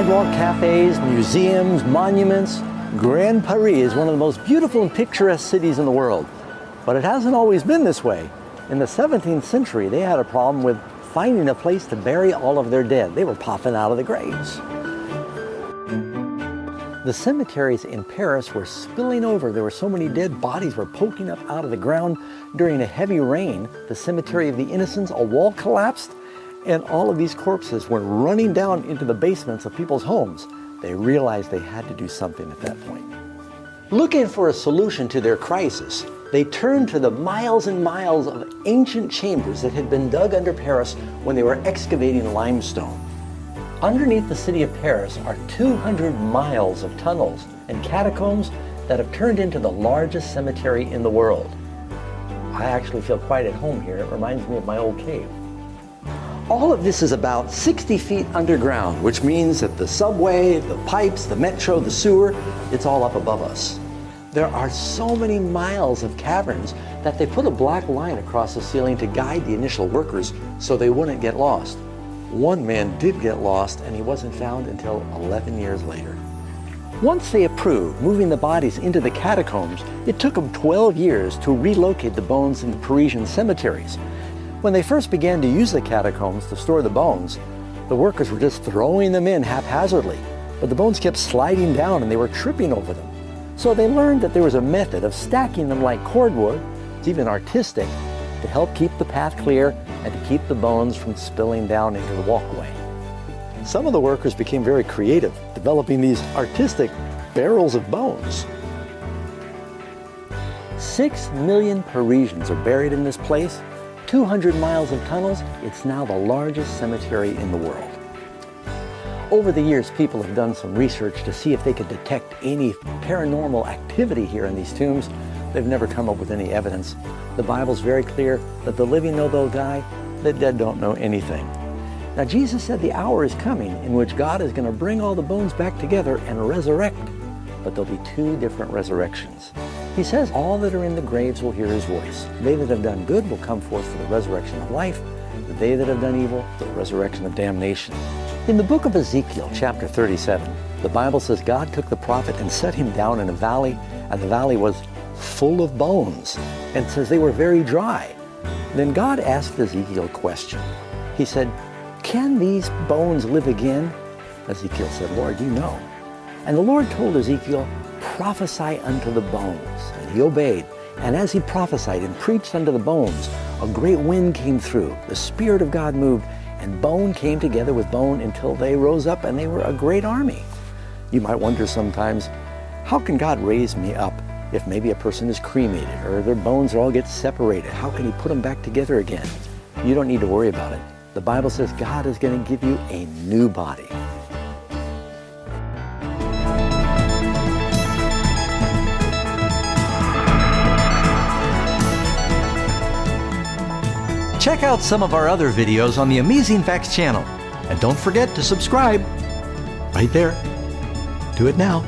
sidewalk cafes, museums, monuments. Grand Paris is one of the most beautiful and picturesque cities in the world. But it hasn't always been this way. In the 17th century, they had a problem with finding a place to bury all of their dead. They were popping out of the graves. The cemeteries in Paris were spilling over. There were so many dead bodies were poking up out of the ground. During a heavy rain, the Cemetery of the Innocents, a wall collapsed, and all of these corpses were running down into the basements of people's homes. They realized they had to do something at that point. Looking for a solution to their crisis, they turned to the miles and miles of ancient chambers that had been dug under Paris when they were excavating limestone. Underneath the city of Paris are 200 miles of tunnels and catacombs that have turned into the largest cemetery in the world. I actually feel quite at home here. It reminds me of my old cave. All of this is about 60 feet underground, which means that the subway, the pipes, the metro, the sewer, it's all up above us. There are so many miles of caverns that they put a black line across the ceiling to guide the initial workers so they wouldn't get lost. One man did get lost, and he wasn't found until 11 years later. Once they approved moving the bodies into the catacombs, it took them 12 years to relocate the bones in the Parisian cemeteries. When they first began to use the catacombs to store the bones, the workers were just throwing them in haphazardly, but the bones kept sliding down and they were tripping over them. So they learned that there was a method of stacking them like cordwood, it's even artistic, to help keep the path clear and to keep the bones from spilling down into the walkway. Some of the workers became very creative, developing these artistic barrels of bones. 6 million Parisians are buried in this place, 200 miles of tunnels. It's now the largest cemetery in the world. Over the years, people have done some research to see if they could detect any paranormal activity here in these tombs. They've never come up with any evidence. The Bible's very clear that the living know they'll die, the dead don't know anything. Now, Jesus said the hour is coming in which God is going to bring all the bones back together and resurrect, but there'll be 2 different resurrections. He says all that are in the graves will hear his voice. They that have done good will come forth for the resurrection of life, but they that have done evil, the resurrection of damnation. In the book of Ezekiel, chapter 37, the Bible says God took the prophet and set him down in a valley, and the valley was full of bones, and it says they were very dry. Then God asked Ezekiel a question. He said, "Can these bones live again?" Ezekiel said, "Lord, you know." And the Lord told Ezekiel, "Prophesy unto the bones." And he obeyed. And as he prophesied and preached unto the bones, a great wind came through. The Spirit of God moved, and bone came together with bone until they rose up, and they were a great army. You might wonder sometimes, how can God raise me up if maybe a person is cremated or their bones all get separated? How can he put them back together again? You don't need to worry about it. The Bible says God is going to give you a new body. Check out some of our other videos on the Amazing Facts channel. And don't forget to subscribe right there. Do it now.